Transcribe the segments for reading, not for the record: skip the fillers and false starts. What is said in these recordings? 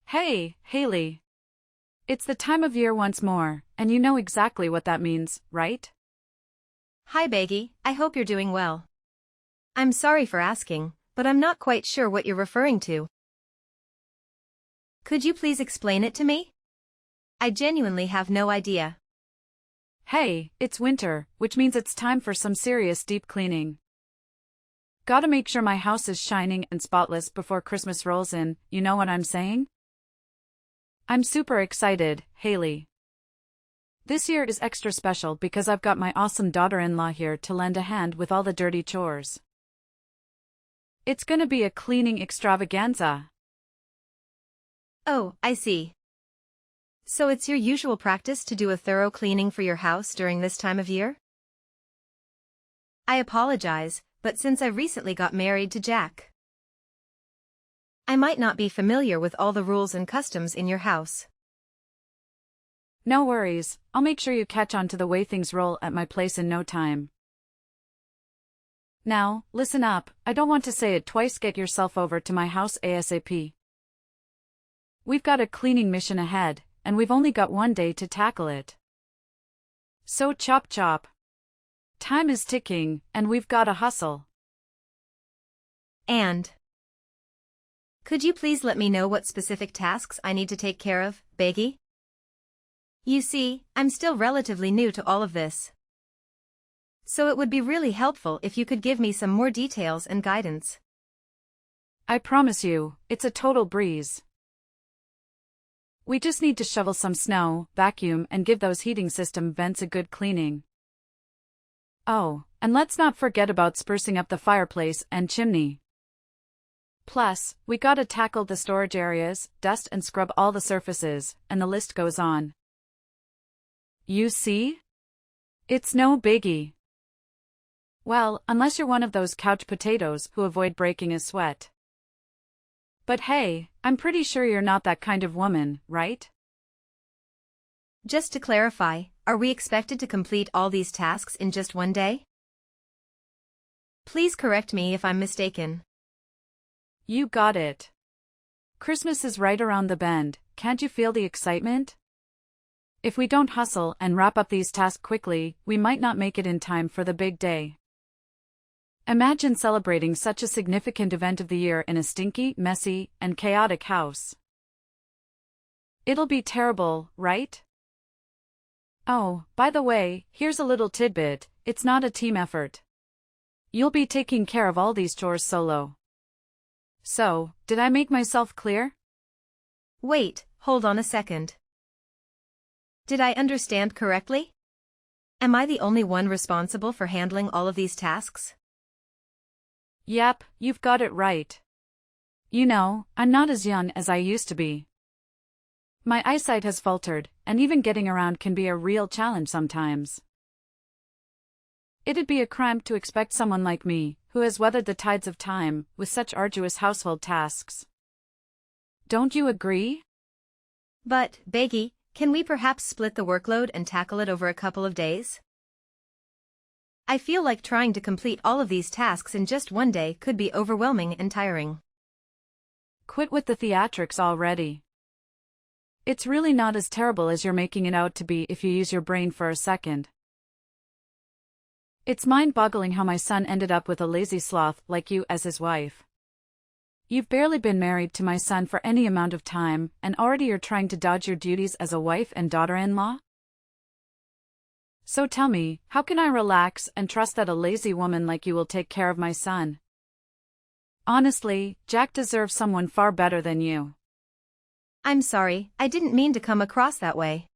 Hey, Haley. It's the time of year once more, and you know exactly what that means, right? Hi Baggy, I hope you're doing well. I'm sorry for asking, but I'm not quite sure what you're referring to. Could you please explain it to me? I genuinely have no idea. Hey, it's winter, which means it's time for some serious deep cleaning. Gotta make sure my house is shining and spotless before Christmas rolls in, you know what I'm saying? I'm super excited, Haley. This year is extra special because I've got my awesome daughter-in-law here to lend a hand with all the dirty chores. It's gonna be a cleaning extravaganza. Oh, I see. So it's your usual practice to do a thorough cleaning for your house during this time of year? I apologize, but since I recently got married to Jack, I might not be familiar with all the rules and customs in your house. No worries, I'll make sure you catch on to the way things roll at my place in no time. Now, listen up, I don't want to say it twice, get yourself over to my house ASAP. We've got a cleaning mission ahead, and we've only got one day to tackle it. So chop chop. Time is ticking, and we've gotta hustle. And could you please let me know what specific tasks I need to take care of, Baggy? You see, I'm still relatively new to all of this, so it would be really helpful if you could give me some more details and guidance. I promise you, it's a total breeze. We just need to shovel some snow, vacuum, and give those heating system vents a good cleaning. Oh, and let's not forget about sprucing up the fireplace and chimney. Plus, we gotta tackle the storage areas, dust and scrub all the surfaces, and the list goes on. You see? It's no biggie. Well, unless you're one of those couch potatoes who avoid breaking a sweat. But hey, I'm pretty sure you're not that kind of woman, right? Just to clarify, are we expected to complete all these tasks in just one day? Please correct me if I'm mistaken. You got it. Christmas is right around the bend, can't you feel the excitement? If we don't hustle and wrap up these tasks quickly, we might not make it in time for the big day. Imagine celebrating such a significant event of the year in a stinky, messy, and chaotic house. It'll be terrible, right? Oh, by the way, here's a little tidbit, it's not a team effort. You'll be taking care of all these chores solo. So, did I make myself clear? Wait, hold on a second. Did I understand correctly? Am I the only one responsible for handling all of these tasks? Yep, you've got it right. You know, I'm not as young as I used to be. My eyesight has faltered, and even getting around can be a real challenge sometimes. It'd be a crime to expect someone like me, who has weathered the tides of time, with such arduous household tasks. Don't you agree? But, Baggy, can we perhaps split the workload and tackle it over a couple of days? I feel like trying to complete all of these tasks in just one day could be overwhelming and tiring. Quit with the theatrics already. It's really not as terrible as you're making it out to be if you use your brain for a second. It's mind-boggling how my son ended up with a lazy sloth like you as his wife. You've barely been married to my son for any amount of time, and already you're trying to dodge your duties as a wife and daughter-in-law? So tell me, how can I relax and trust that a lazy woman like you will take care of my son? Honestly, Jack deserves someone far better than you. I'm sorry, I didn't mean to come across that way.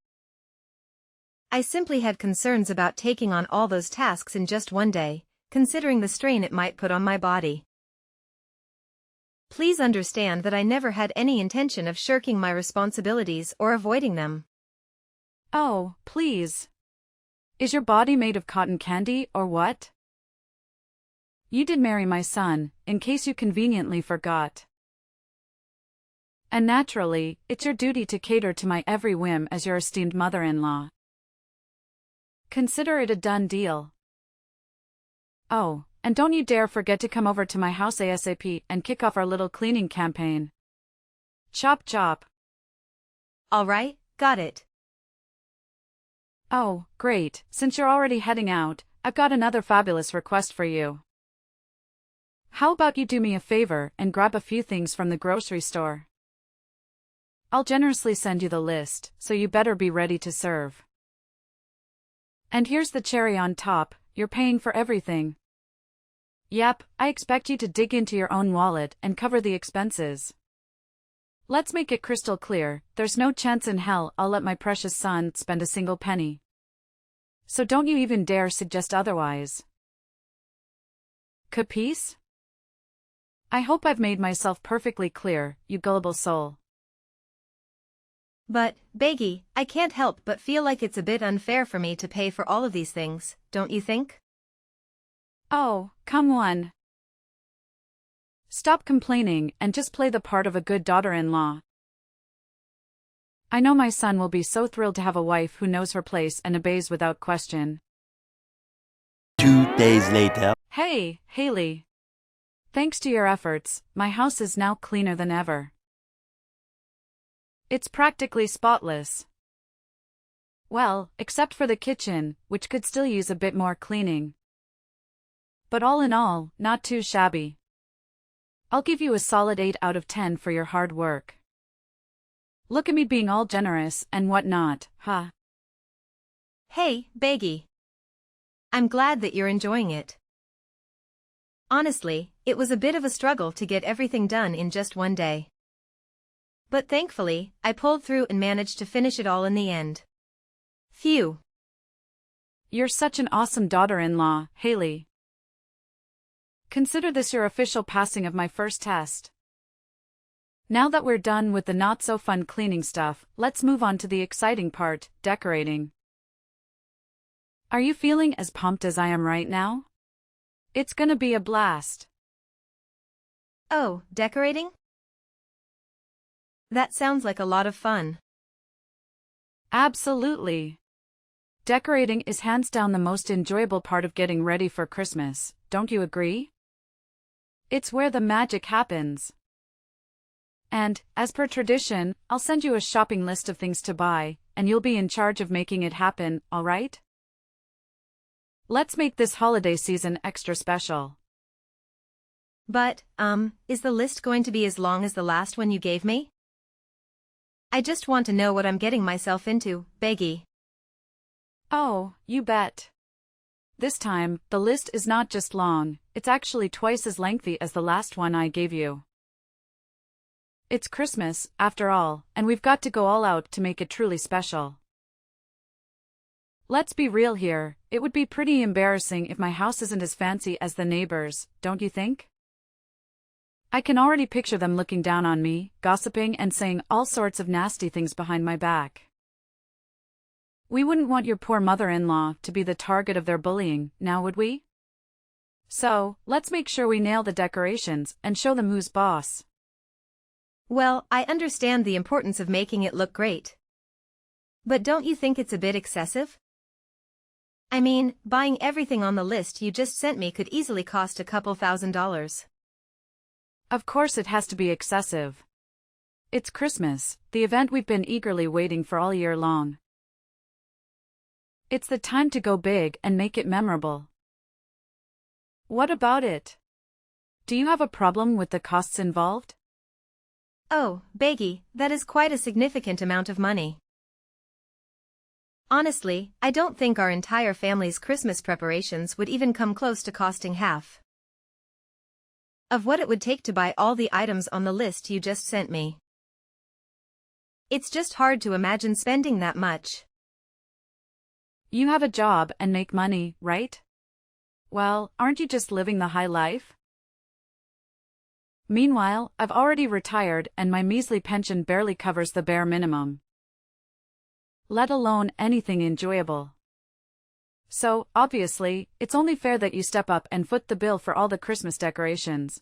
I simply had concerns about taking on all those tasks in just one day, considering the strain it might put on my body. Please understand that I never had any intention of shirking my responsibilities or avoiding them. Oh, please. Is your body made of cotton candy or what? You did marry my son, in case you conveniently forgot. And naturally, it's your duty to cater to my every whim as your esteemed mother-in-law. Consider it a done deal. Oh, and don't you dare forget to come over to my house ASAP and kick off our little cleaning campaign. Chop chop. Alright, got it. Oh, great, since you're already heading out, I've got another fabulous request for you. How about you do me a favor and grab a few things from the grocery store? I'll generously send you the list, so you better be ready to serve. And here's the cherry on top, you're paying for everything. Yep, I expect you to dig into your own wallet and cover the expenses. Let's make it crystal clear, there's no chance in hell I'll let my precious son spend a single penny. So don't you even dare suggest otherwise. Capice? I hope I've made myself perfectly clear, you gullible soul. But, Beggy, I can't help but feel like it's a bit unfair for me to pay for all of these things, don't you think? Oh, come on. Stop complaining and just play the part of a good daughter-in-law. I know my son will be so thrilled to have a wife who knows her place and obeys without question. 2 days later. Hey, Haley. Thanks to your efforts, my house is now cleaner than ever. It's practically spotless. Well, except for the kitchen, which could still use a bit more cleaning. But all in all, not too shabby. I'll give you a solid 8 out of 10 for your hard work. Look at me being all generous and whatnot, huh? Hey, Beggy. I'm glad that you're enjoying it. Honestly, it was a bit of a struggle to get everything done in just one day. But thankfully, I pulled through and managed to finish it all in the end. Phew. You're such an awesome daughter-in-law, Haley. Consider this your official passing of my first test. Now that we're done with the not-so-fun cleaning stuff, let's move on to the exciting part, decorating. Are you feeling as pumped as I am right now? It's gonna be a blast. Oh, decorating? That sounds like a lot of fun. Absolutely. Decorating is hands down the most enjoyable part of getting ready for Christmas, don't you agree? It's where the magic happens. And, as per tradition, I'll send you a shopping list of things to buy, and you'll be in charge of making it happen, alright? Let's make this holiday season extra special. But, is the list going to be as long as the last one you gave me? I just want to know what I'm getting myself into, Beggy. Oh, you bet. This time, the list is not just long, it's actually twice as lengthy as the last one I gave you. It's Christmas, after all, and we've got to go all out to make it truly special. Let's be real here, it would be pretty embarrassing if my house isn't as fancy as the neighbors, don't you think? I can already picture them looking down on me, gossiping and saying all sorts of nasty things behind my back. We wouldn't want your poor mother-in-law to be the target of their bullying, now would we? So, let's make sure we nail the decorations and show them who's boss. Well, I understand the importance of making it look great. But don't you think it's a bit excessive? I mean, buying everything on the list you just sent me could easily cost a couple $1,000s. Of course it has to be excessive. It's Christmas, the event we've been eagerly waiting for all year long. It's the time to go big and make it memorable. What about it? Do you have a problem with the costs involved? Oh, Beggy, that is quite a significant amount of money. Honestly, I don't think our entire family's Christmas preparations would even come close to costing half of what it would take to buy all the items on the list you just sent me. It's just hard to imagine spending that much. You have a job and make money, right? Well, aren't you just living the high life? Meanwhile, I've already retired and my measly pension barely covers the bare minimum, let alone anything enjoyable. So, obviously, it's only fair that you step up and foot the bill for all the Christmas decorations.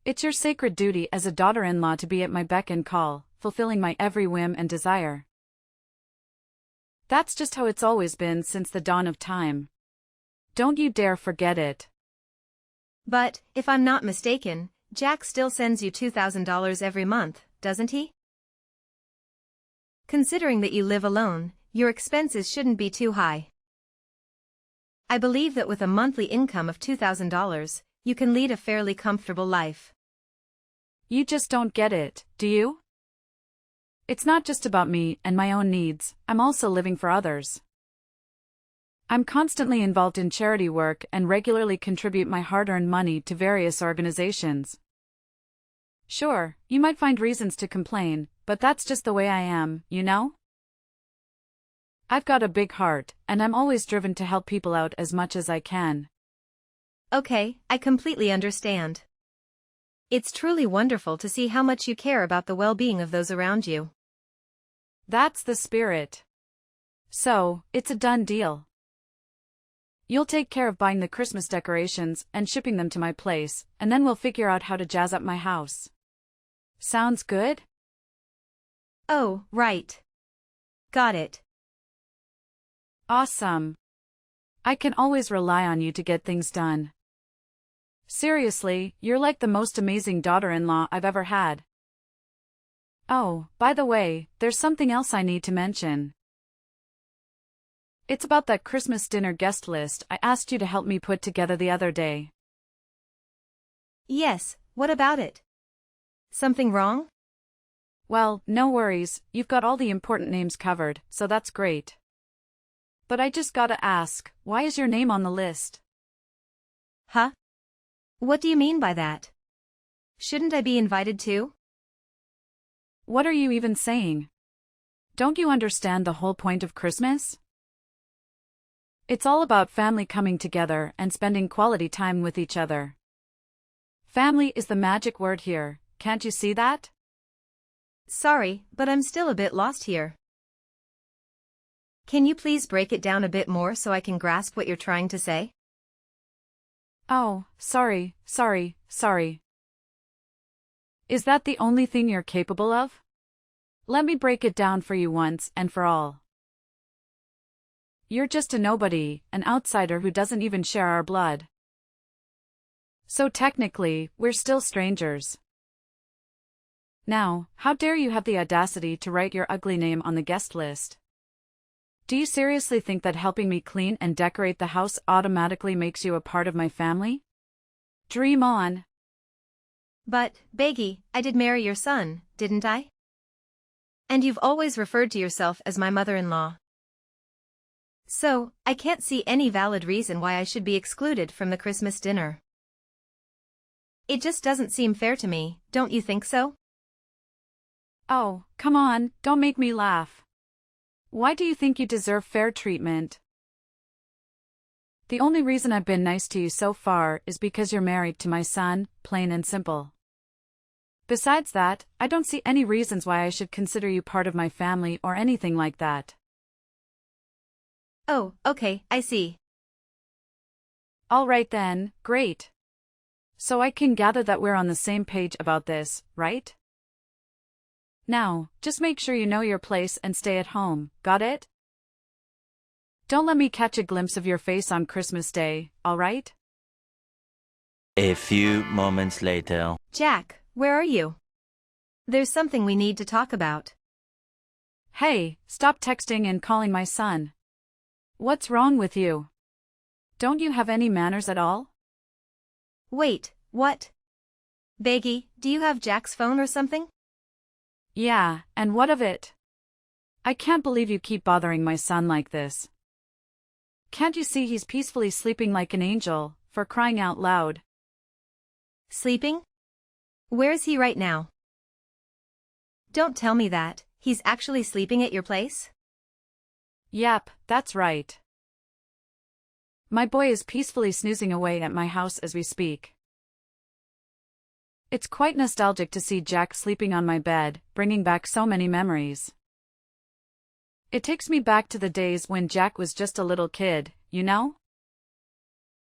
It's your sacred duty as a daughter-in-law to be at my beck and call, fulfilling my every whim and desire. That's just how it's always been since the dawn of time. Don't you dare forget it. But, if I'm not mistaken, Jack still sends you $2,000 every month, doesn't he? Considering that you live alone, your expenses shouldn't be too high. I believe that with a monthly income of $2,000, you can lead a fairly comfortable life. You just don't get it, do you? It's not just about me and my own needs, I'm also living for others. I'm constantly involved in charity work and regularly contribute my hard-earned money to various organizations. Sure, you might find reasons to complain, but that's just the way I am, you know? I've got a big heart, and I'm always driven to help people out as much as I can. Okay, I completely understand. It's truly wonderful to see how much you care about the well-being of those around you. That's the spirit. So, it's a done deal. You'll take care of buying the Christmas decorations and shipping them to my place, and then we'll figure out how to jazz up my house. Sounds good? Oh, right. Got it. Awesome. I can always rely on you to get things done. Seriously, you're like the most amazing daughter-in-law I've ever had. Oh, by the way, there's something else I need to mention. It's about that Christmas dinner guest list I asked you to help me put together the other day. Yes, what about it? Something wrong? Well, no worries, you've got all the important names covered, so that's great. But I just gotta ask, why is your name on the list? Huh? What do you mean by that? Shouldn't I be invited too? What are you even saying? Don't you understand the whole point of Christmas? It's all about family coming together and spending quality time with each other. Family is the magic word here, can't you see that? Sorry, but I'm still a bit lost here. Can you please break it down a bit more so I can grasp what you're trying to say? Oh, sorry. Is that the only thing you're capable of? Let me break it down for you once and for all. You're just a nobody, an outsider who doesn't even share our blood. So technically, we're still strangers. Now, how dare you have the audacity to write your ugly name on the guest list? Do you seriously think that helping me clean and decorate the house automatically makes you a part of my family? Dream on. But, Beggy, I did marry your son, didn't I? And you've always referred to yourself as my mother-in-law. So, I can't see any valid reason why I should be excluded from the Christmas dinner. It just doesn't seem fair to me, don't you think so? Oh, come on, don't make me laugh. Why do you think you deserve fair treatment? The only reason I've been nice to you so far is because you're married to my son, plain and simple. Besides that, I don't see any reasons why I should consider you part of my family or anything like that. Oh, okay, I see. All right then, great. So I can gather that we're on the same page about this, right? Now, just make sure you know your place and stay at home, got it? Don't let me catch a glimpse of your face on Christmas Day, all right? A few moments later. Jack, where are you? There's something we need to talk about. Hey, stop texting and calling my son. What's wrong with you? Don't you have any manners at all? Wait, what? Beggy, do you have Jack's phone or something? Yeah, and what of it? I can't believe you keep bothering my son like this. Can't you see he's peacefully sleeping like an angel, for crying out loud? Sleeping? Where is he right now? Don't tell me that, he's actually sleeping at your place? Yep, that's right. My boy is peacefully snoozing away at my house as we speak. It's quite nostalgic to see Jack sleeping on my bed, bringing back so many memories. It takes me back to the days when Jack was just a little kid, you know?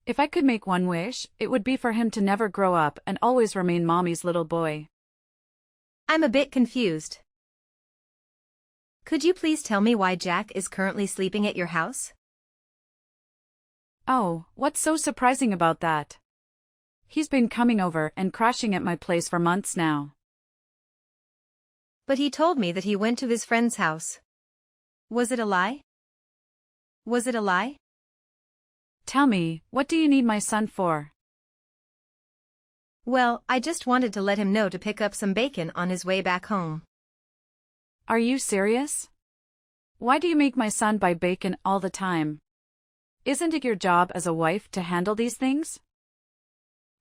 If I could make one wish, it would be for him to never grow up and always remain Mommy's little boy. I'm a bit confused. Could you please tell me why Jack is currently sleeping at your house? Oh, what's so surprising about that? He's been coming over and crashing at my place for months now. But he told me that he went to his friend's house. Was it a lie? Was it a lie? Tell me, what do you need my son for? Well, I just wanted to let him know to pick up some bacon on his way back home. Are you serious? Why do you make my son buy bacon all the time? Isn't it your job as a wife to handle these things?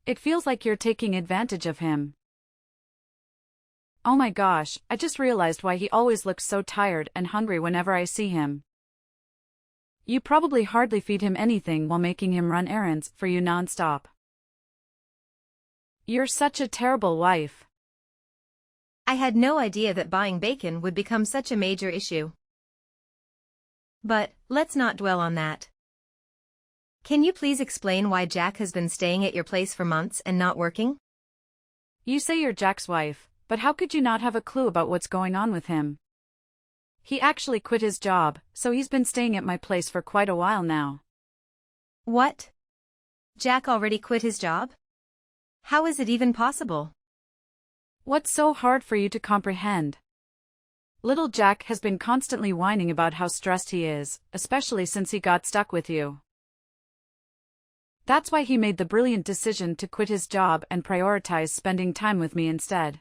It feels like you're taking advantage of him. Oh my gosh, I just realized why he always looks so tired and hungry whenever I see him. You probably hardly feed him anything while making him run errands for you non-stop. You're such a terrible wife. I had no idea that buying bacon would become such a major issue. But, let's not dwell on that. Can you please explain why Jack has been staying at your place for months and not working? You say you're Jack's wife, but how could you not have a clue about what's going on with him? He actually quit his job, so he's been staying at my place for quite a while now. What? Jack already quit his job? How is it even possible? What's so hard for you to comprehend? Little Jack has been constantly whining about how stressed he is, especially since he got stuck with you. That's why he made the brilliant decision to quit his job and prioritize spending time with me instead.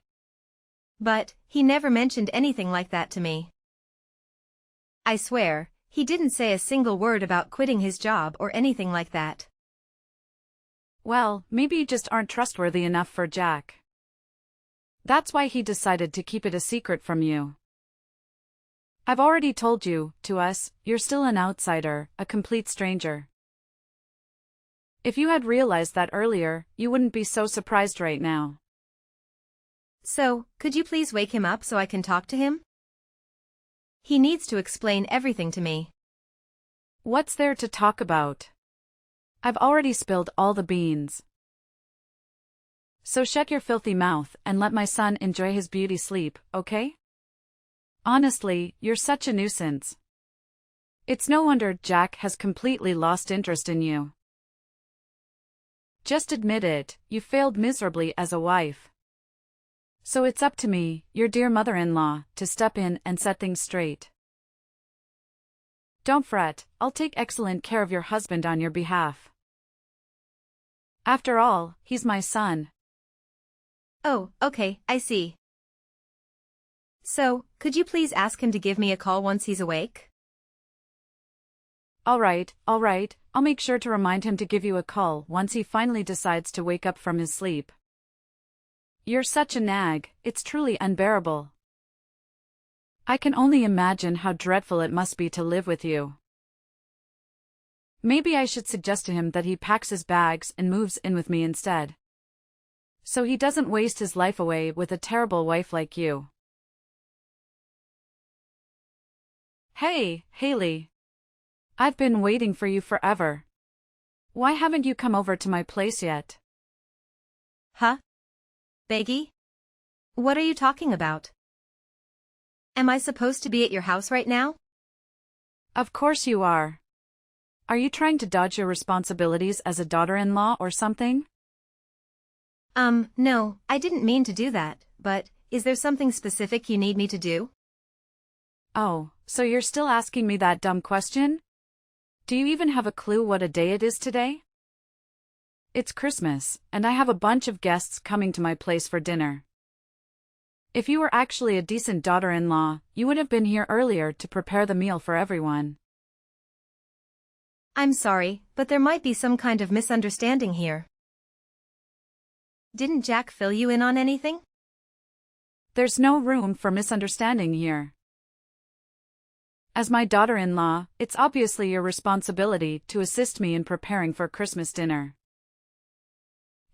But, he never mentioned anything like that to me. I swear, he didn't say a single word about quitting his job or anything like that. Well, maybe you just aren't trustworthy enough for Jack. That's why he decided to keep it a secret from you. I've already told you, to us, you're still an outsider, a complete stranger. If you had realized that earlier, you wouldn't be so surprised right now. So, could you please wake him up so I can talk to him? He needs to explain everything to me. What's there to talk about? I've already spilled all the beans. So shut your filthy mouth and let my son enjoy his beauty sleep, okay? Honestly, you're such a nuisance. It's no wonder Jack has completely lost interest in you. Just admit it, you failed miserably as a wife. So it's up to me, your dear mother-in-law, to step in and set things straight. Don't fret, I'll take excellent care of your husband on your behalf. After all, he's my son. Oh, okay, I see. So, could you please ask him to give me a call once he's awake? All right, I'll make sure to remind him to give you a call once he finally decides to wake up from his sleep. You're such a nag, it's truly unbearable. I can only imagine how dreadful it must be to live with you. Maybe I should suggest to him that he packs his bags and moves in with me instead. So he doesn't waste his life away with a terrible wife like you. Hey, Haley. I've been waiting for you forever. Why haven't you come over to my place yet? Huh? Beggy? What are you talking about? Am I supposed to be at your house right now? Of course you are. Are you trying to dodge your responsibilities as a daughter-in-law or something? No, I didn't mean to do that, but, is there something specific you need me to do? Oh, so you're still asking me that dumb question? Do you even have a clue what a day it is today? It's Christmas, and I have a bunch of guests coming to my place for dinner. If you were actually a decent daughter-in-law, you would have been here earlier to prepare the meal for everyone. I'm sorry, but there might be some kind of misunderstanding here. Didn't Jack fill you in on anything? There's no room for misunderstanding here. As my daughter-in-law, it's obviously your responsibility to assist me in preparing for Christmas dinner.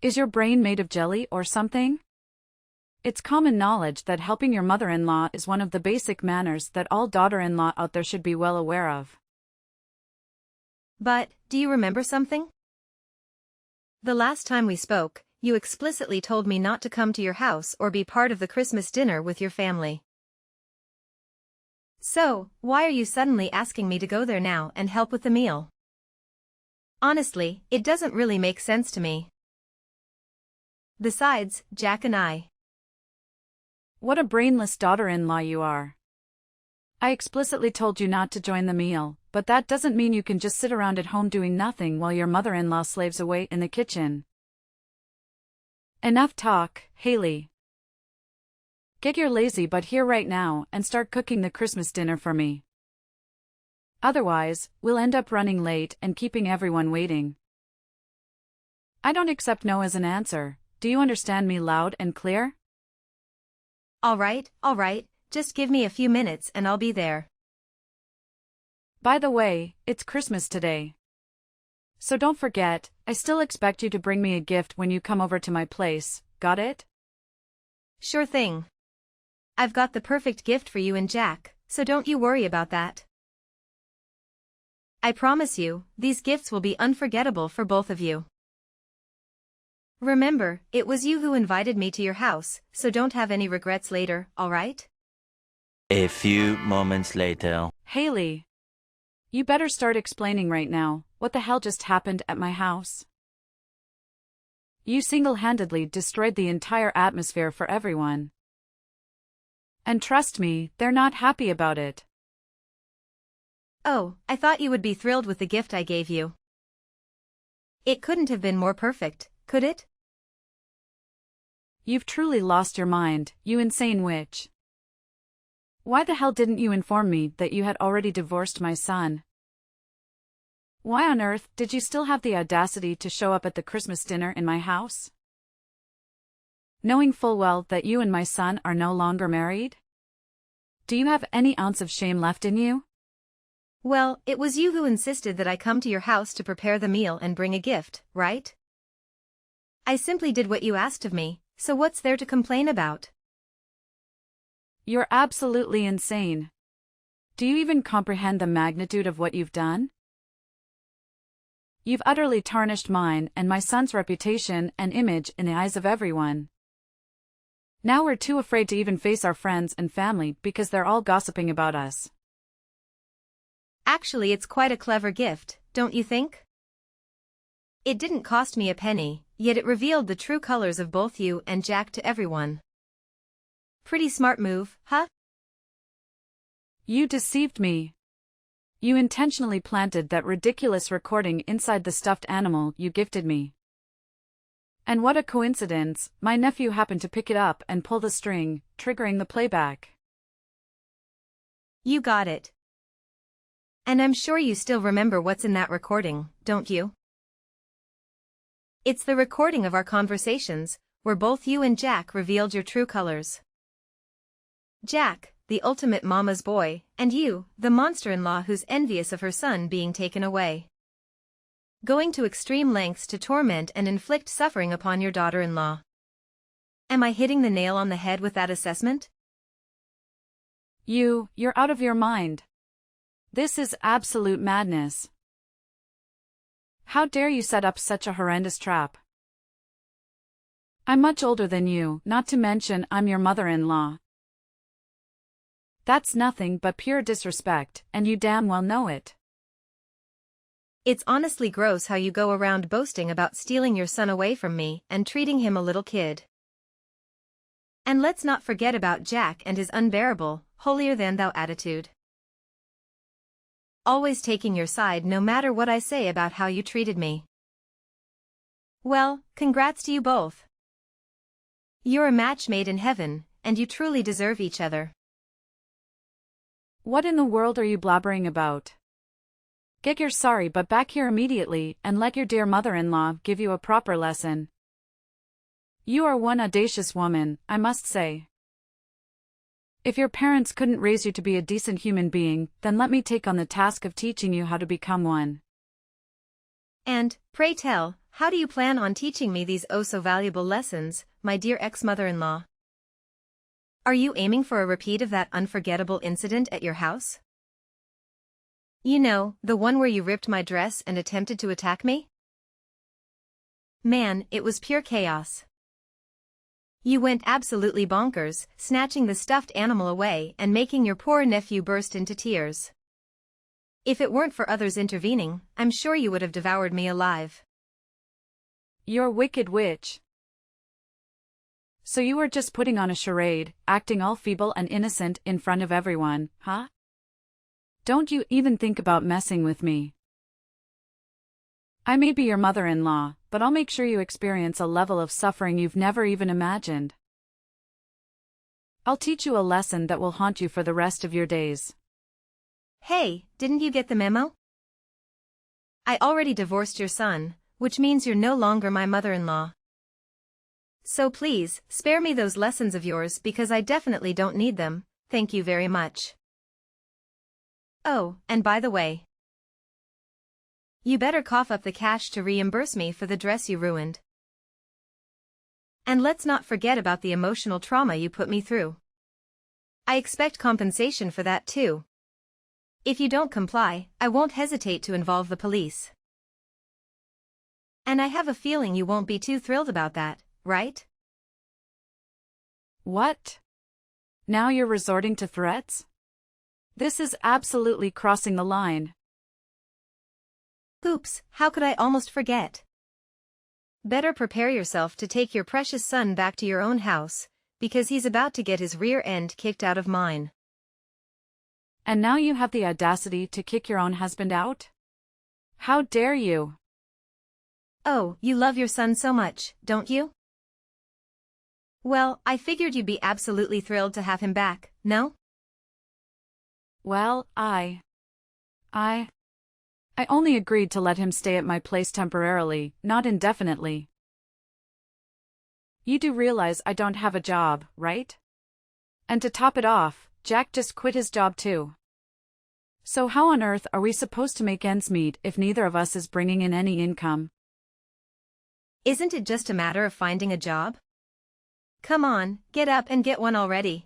Is your brain made of jelly or something? It's common knowledge that helping your mother-in-law is one of the basic manners that all daughter-in-law out there should be well aware of. But, do you remember something? The last time we spoke, you explicitly told me not to come to your house or be part of the Christmas dinner with your family. So, why are you suddenly asking me to go there now and help with the meal? Honestly, it doesn't really make sense to me. Besides, Jack and I. What a brainless daughter-in-law you are. I explicitly told you not to join the meal, but that doesn't mean you can just sit around at home doing nothing while your mother-in-law slaves away in the kitchen. Enough talk, Haley. Get your lazy butt here right now and start cooking the Christmas dinner for me. Otherwise, we'll end up running late and keeping everyone waiting. I don't accept no as an answer. Do you understand me loud and clear? All right, just give me a few minutes and I'll be there. By the way, it's Christmas today. So don't forget, I still expect you to bring me a gift when you come over to my place, got it? Sure thing. I've got the perfect gift for you and Jack, so don't you worry about that. I promise you, these gifts will be unforgettable for both of you. Remember, it was you who invited me to your house, so don't have any regrets later, alright? A few moments later. Haley. You better start explaining right now, what the hell just happened at my house? You single-handedly destroyed the entire atmosphere for everyone. And trust me, they're not happy about it. Oh, I thought you would be thrilled with the gift I gave you. It couldn't have been more perfect, could it? You've truly lost your mind, you insane witch. Why the hell didn't you inform me that you had already divorced my son? Why on earth did you still have the audacity to show up at the Christmas dinner in my house? Knowing full well that you and my son are no longer married? Do you have any ounce of shame left in you? Well, it was you who insisted that I come to your house to prepare the meal and bring a gift, right? I simply did what you asked of me, so what's there to complain about? You're absolutely insane. Do you even comprehend the magnitude of what you've done? You've utterly tarnished mine and my son's reputation and image in the eyes of everyone. Now we're too afraid to even face our friends and family because they're all gossiping about us. Actually, it's quite a clever gift, don't you think? It didn't cost me a penny, yet it revealed the true colors of both you and Jack to everyone. Pretty smart move, huh? You deceived me. You intentionally planted that ridiculous recording inside the stuffed animal you gifted me. And what a coincidence, my nephew happened to pick it up and pull the string, triggering the playback. You got it. And I'm sure you still remember what's in that recording, don't you? It's the recording of our conversations, where both you and Jack revealed your true colors. Jack, the ultimate mama's boy, and you, the monster-in-law who's envious of her son being taken away. Going to extreme lengths to torment and inflict suffering upon your daughter-in-law. Am I hitting the nail on the head with that assessment? You're out of your mind. This is absolute madness. How dare you set up such a horrendous trap? I'm much older than you, not to mention I'm your mother-in-law. That's nothing but pure disrespect, and you damn well know it. It's honestly gross how you go around boasting about stealing your son away from me and treating him a little kid. And let's not forget about Jack and his unbearable, holier-than-thou attitude. Always taking your side no matter what I say about how you treated me. Well, congrats to you both. You're a match made in heaven, and you truly deserve each other. What in the world are you blabbering about? Get your sorry butt back here immediately and let your dear mother-in-law give you a proper lesson. You are one audacious woman, I must say. If your parents couldn't raise you to be a decent human being, then let me take on the task of teaching you how to become one. And, pray tell, how do you plan on teaching me these oh-so-valuable lessons, my dear ex-mother-in-law? Are you aiming for a repeat of that unforgettable incident at your house? You know, the one where you ripped my dress and attempted to attack me? Man, it was pure chaos. You went absolutely bonkers, snatching the stuffed animal away and making your poor nephew burst into tears. If it weren't for others intervening, I'm sure you would have devoured me alive. You're wicked witch. So you were just putting on a charade, acting all feeble and innocent in front of everyone, huh? Don't you even think about messing with me. I may be your mother-in-law, but I'll make sure you experience a level of suffering you've never even imagined. I'll teach you a lesson that will haunt you for the rest of your days. Hey, didn't you get the memo? I already divorced your son, which means you're no longer my mother-in-law. So please, spare me those lessons of yours because I definitely don't need them, thank you very much. Oh, and by the way, you better cough up the cash to reimburse me for the dress you ruined. And let's not forget about the emotional trauma you put me through. I expect compensation for that too. If you don't comply, I won't hesitate to involve the police. And I have a feeling you won't be too thrilled about that, right? What? Now you're resorting to threats? This is absolutely crossing the line. Oops, how could I almost forget? Better prepare yourself to take your precious son back to your own house, because he's about to get his rear end kicked out of mine. And now you have the audacity to kick your own husband out? How dare you? Oh, you love your son so much, don't you? Well, I figured you'd be absolutely thrilled to have him back, no? Well, I only agreed to let him stay at my place temporarily, not indefinitely. You do realize I don't have a job, right? And to top it off, Jack just quit his job too. So how on earth are we supposed to make ends meet if neither of us is bringing in any income? Isn't it just a matter of finding a job? Come on, get up and get one already.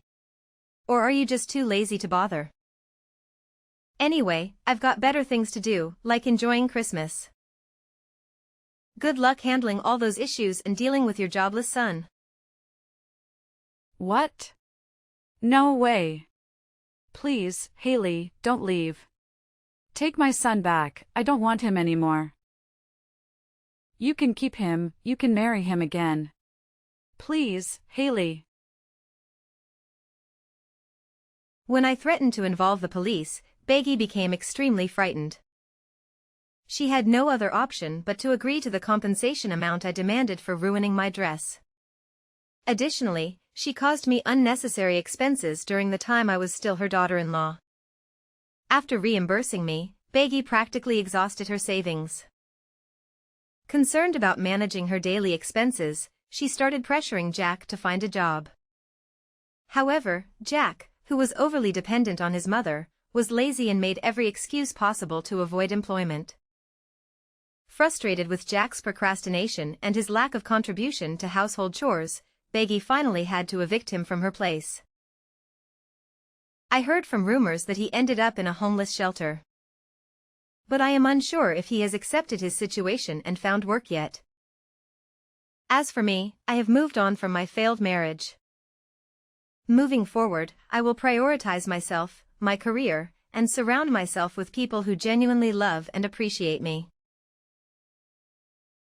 Or are you just too lazy to bother? Anyway, I've got better things to do, like enjoying Christmas. Good luck handling all those issues and dealing with your jobless son. What? No way. Please, Haley, don't leave. Take my son back, I don't want him anymore. You can keep him, you can marry him again. Please, Haley. When I threatened to involve the police, Beggy became extremely frightened. She had no other option but to agree to the compensation amount I demanded for ruining my dress. Additionally, she caused me unnecessary expenses during the time I was still her daughter-in-law. After reimbursing me, Beggy practically exhausted her savings. Concerned about managing her daily expenses, she started pressuring Jack to find a job. However, Jack, who was overly dependent on his mother, was lazy and made every excuse possible to avoid employment. Frustrated with Jack's procrastination and his lack of contribution to household chores, Beggy finally had to evict him from her place. I heard from rumors that he ended up in a homeless shelter. But I am unsure if he has accepted his situation and found work yet. As for me, I have moved on from my failed marriage. Moving forward, I will prioritize myself, my career, and surround myself with people who genuinely love and appreciate me.